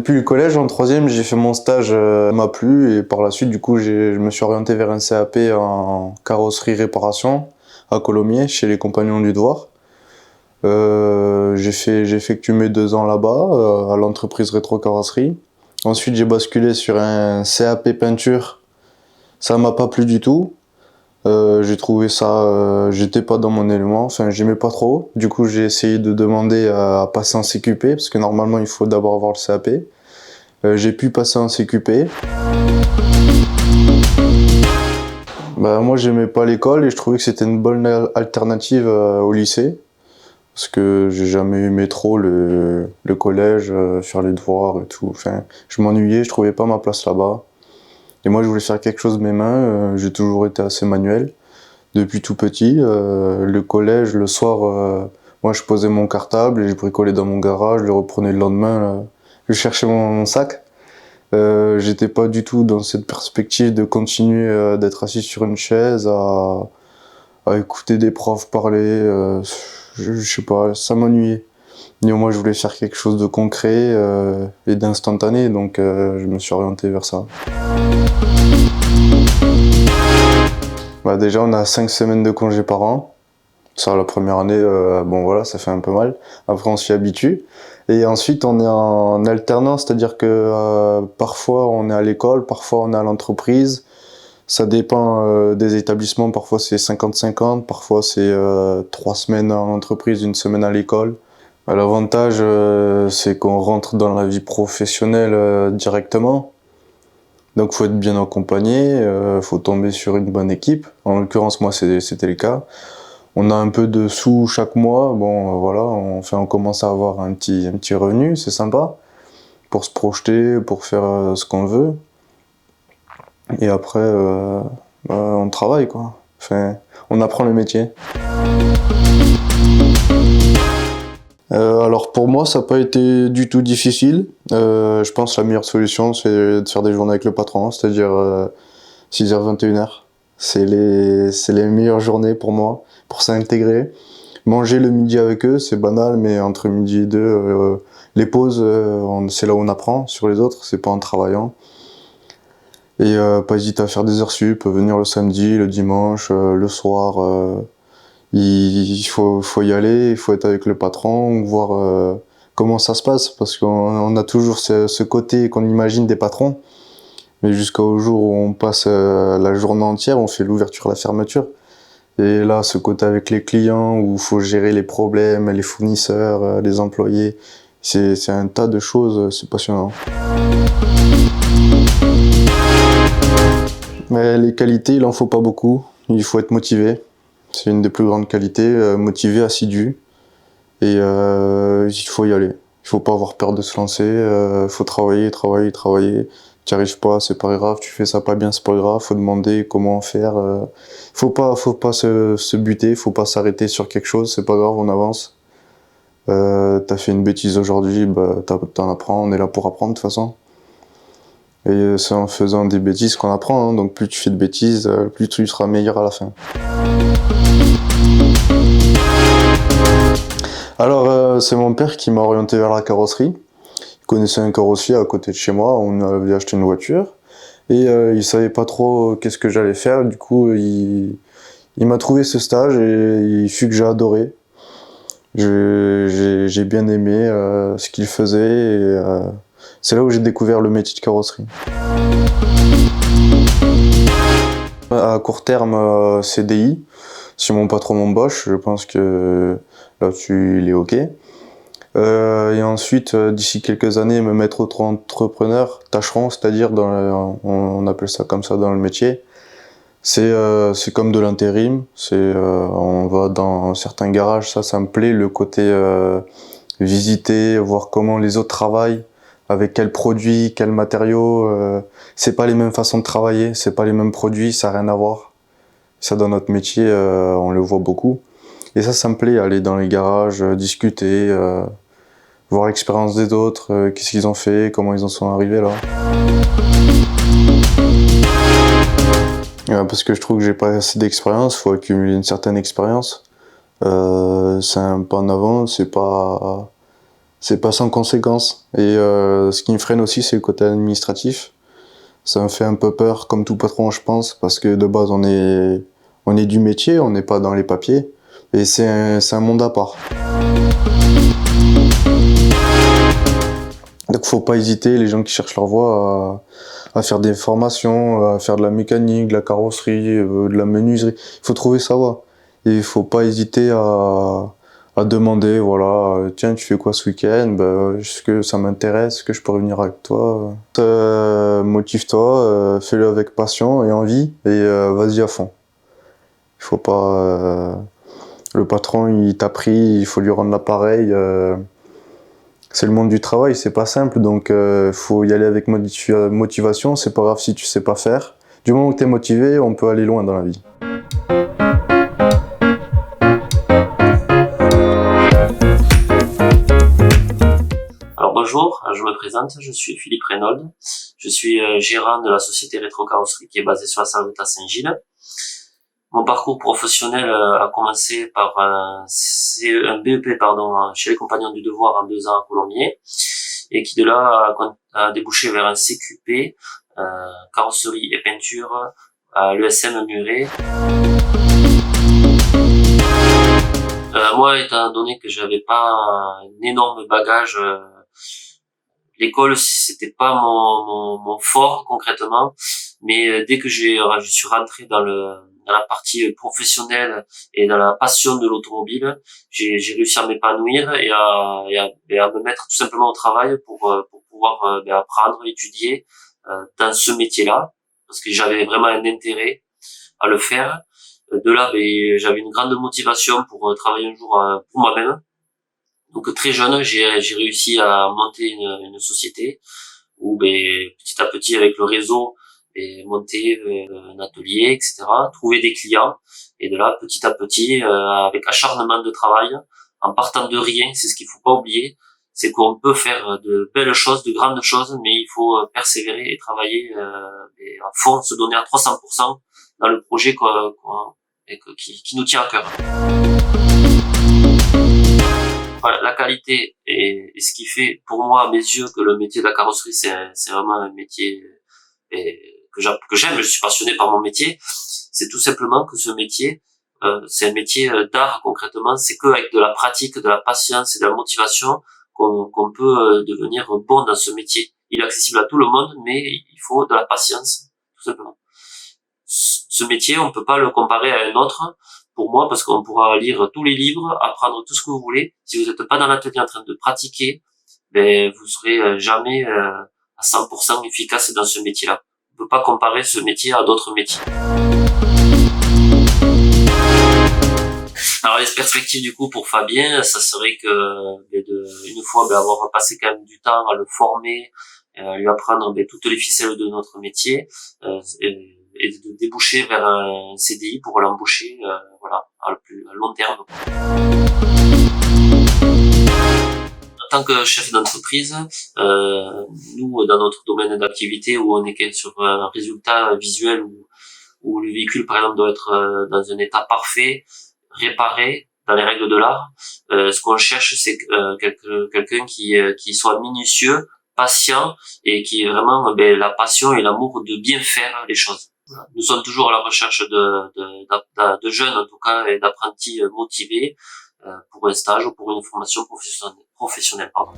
Depuis le collège, en troisième, j'ai fait mon stage, m'a plu, et par la suite, du coup, je me suis orienté vers un CAP en carrosserie réparation à Colomiers, chez les Compagnons du Devoir. J'ai effectué mes 2 ans là-bas, à l'entreprise Rétro-Carrosserie. Ensuite, j'ai basculé sur un CAP peinture. Ça m'a pas plu du tout. J'ai trouvé ça, j'étais pas dans mon élément, enfin j'aimais pas trop. Du coup, j'ai essayé de demander à passer en CQP, parce que normalement il faut d'abord avoir le CAP. J'ai pu passer en CQP. Bah, moi j'aimais pas l'école et je trouvais que c'était une bonne alternative au lycée. Parce que j'ai jamais aimé trop le collège, faire les devoirs et tout. Enfin, je m'ennuyais, je trouvais pas ma place là-bas. Et moi je voulais faire quelque chose de mes mains, j'ai toujours été assez manuel. Depuis tout petit, le collège, le soir, moi je posais mon cartable et je bricolais dans mon garage, je le reprenais le lendemain, je cherchais mon sac. J'étais pas du tout dans cette perspective de continuer d'être assis sur une chaise, à écouter des profs parler, je sais pas, ça m'ennuyait. Néanmoins, je voulais faire quelque chose de concret et d'instantané, donc je me suis orienté vers ça. Bah déjà, on a 5 semaines de congés par an. Ça, la première année, bon voilà, ça fait un peu mal. Après, on s'y habitue. Et ensuite, on est en alternance, c'est-à-dire que parfois on est à l'école, parfois on est à l'entreprise. Ça dépend des établissements, parfois c'est 50-50, parfois c'est 3 semaines en entreprise, 1 semaine à l'école. L'avantage, c'est qu'on rentre dans la vie professionnelle directement. Donc faut être bien accompagné, faut tomber sur une bonne équipe. En l'occurrence, moi c'était le cas. On a un peu de sous chaque mois, bon voilà, on commence à avoir un petit revenu, c'est sympa, pour se projeter, pour faire ce qu'on veut. Et après, on travaille quoi. Enfin, on apprend le métier. Alors pour moi, ça n'a pas été du tout difficile. Je pense que la meilleure solution, c'est de faire des journées avec le patron, c'est-à-dire 6h, 21h. C'est les meilleures journées pour moi, pour s'intégrer. Manger le midi avec eux, c'est banal, mais entre midi et 2, les pauses, c'est là où on apprend sur les autres, c'est pas en travaillant. Et pas hésiter à faire des heures sup, venir le samedi, le dimanche, le soir. Il faut y aller, il faut être avec le patron, voir comment ça se passe, parce qu'on a toujours ce côté qu'on imagine des patrons, mais jusqu'au jour où on passe la journée entière, on fait l'ouverture, la fermeture. Et là, ce côté avec les clients, où il faut gérer les problèmes, les fournisseurs, les employés, c'est un tas de choses, c'est passionnant. Mais les qualités, il en faut pas beaucoup, il faut être motivé. C'est une des plus grandes qualités, motivé, assidu. Et il faut y aller. Il faut pas avoir peur de se lancer, il faut travailler. Tu n'y arrives pas, c'est pas grave, tu fais ça pas bien, c'est pas grave, faut demander comment faire. Faut pas se buter, faut pas s'arrêter sur quelque chose, c'est pas grave, on avance. T'as fait une bêtise aujourd'hui, bah, t'en apprends, on est là pour apprendre de toute façon. Et c'est en faisant des bêtises qu'on apprend, hein, donc plus tu fais de bêtises, plus tu seras meilleur à la fin. Alors, c'est mon père qui m'a orienté vers la carrosserie. Il connaissait un carrossier à côté de chez moi, on avait acheté une voiture. Et il savait pas trop qu'est-ce que j'allais faire, du coup il m'a trouvé ce stage et il fut que j'ai adoré. J'ai bien aimé ce qu'il faisait et c'est là où j'ai découvert le métier de carrosserie. À court terme, CDI, si mon patron m'embauche, je pense que là-dessus il est OK. Et ensuite, d'ici quelques années, me mettre auto-entrepreneur, tâcheron, c'est-à-dire, on appelle ça comme ça dans le métier. C'est comme de l'intérim, on va dans certains garages, ça me plaît, le côté visiter, voir comment les autres travaillent, avec quels produits, quels matériaux. C'est pas les mêmes façons de travailler, c'est pas les mêmes produits, ça n'a rien à voir. Ça, dans notre métier, on le voit beaucoup. Et ça me plaît, aller dans les garages, discuter, voir l'expérience des autres, qu'est-ce qu'ils ont fait, comment ils en sont arrivés là. Parce que je trouve que j'ai pas assez d'expérience, faut accumuler une certaine expérience. C'est un pas en avant, c'est pas c'est pas sans conséquence. Et ce qui me freine aussi, c'est le côté administratif. Ça me fait un peu peur, comme tout patron, je pense, parce que de base, on est du métier, on n'est pas dans les papiers. Et c'est un monde à part. Donc faut pas hésiter, les gens qui cherchent leur voie, à faire des formations, à faire de la mécanique, de la carrosserie, de la menuiserie. Il faut trouver sa voie. Et il faut pas hésiter à demander, voilà, tiens, tu fais quoi ce week-end? Ben, est-ce que ça m'intéresse? Est-ce que je peux revenir avec toi? Motive-toi, fais-le avec passion et envie, et vas-y à fond. Il faut pas... le patron, il t'a pris, il faut lui rendre l'appareil. C'est le monde du travail, c'est pas simple, donc faut y aller avec motivation. C'est pas grave si tu sais pas faire. Du moment où tu es motivé, on peut aller loin dans la vie. Alors bonjour, je me présente, je suis Philippe Reynolds. Je suis gérant de la société Rétro Carrosserie qui est basée sur la Salvetat Saint-Gilles. Mon parcours professionnel a commencé par un BEP chez les Compagnons du Devoir en 2 ans à Colombier, et qui de là a débouché vers un CQP, carrosserie et peinture à l'ESM Muret. Moi, étant donné que j'avais pas un énorme bagage, l'école c'était pas mon fort concrètement, mais dès que je suis rentré dans la partie professionnelle et dans la passion de l'automobile, j'ai réussi à m'épanouir et à me mettre tout simplement au travail pour pouvoir apprendre, étudier dans ce métier-là, parce que j'avais vraiment un intérêt à le faire. De là, j'avais une grande motivation pour travailler un jour pour moi-même. Donc très jeune, j'ai réussi à monter une société où petit à petit avec le réseau, monter un atelier, etc., trouver des clients, et de là petit à petit, avec acharnement de travail, en partant de rien, c'est ce qu'il faut pas oublier, c'est qu'on peut faire de belles choses, de grandes choses, mais il faut persévérer et travailler à fond, se donner à 300% dans le projet qui nous tient à cœur. Voilà, la qualité est ce qui fait, pour moi, à mes yeux, que le métier de la carrosserie, c'est vraiment un métier que j'aime, je suis passionné par mon métier. C'est tout simplement que ce métier, c'est un métier d'art concrètement, c'est qu'avec de la pratique, de la patience et de la motivation qu'on peut devenir bon dans ce métier. Il est accessible à tout le monde, mais il faut de la patience, tout simplement. Ce métier, on peut pas le comparer à un autre, pour moi, parce qu'on pourra lire tous les livres, apprendre tout ce que vous voulez. Si vous n'êtes pas dans l'atelier en train de pratiquer, vous serez jamais à 100% efficace dans ce métier-là. On peut pas comparer ce métier à d'autres métiers. Alors les perspectives du coup pour Fabien, ça serait que une fois avoir passé quand même du temps à le former, lui apprendre toutes les ficelles de notre métier, et de déboucher vers un CDI pour l'embaucher, voilà, à long terme. En tant que chef d'entreprise, nous, dans notre domaine d'activité où on est sur un résultat visuel où le véhicule, par exemple, doit être dans un état parfait, réparé, dans les règles de l'art, ce qu'on cherche, c'est quelqu'un qui soit minutieux, patient, et qui ait vraiment la passion et l'amour de bien faire les choses. Nous sommes toujours à la recherche de jeunes, en tout cas, et d'apprentis motivés pour un stage ou pour une formation professionnelle. Pardon.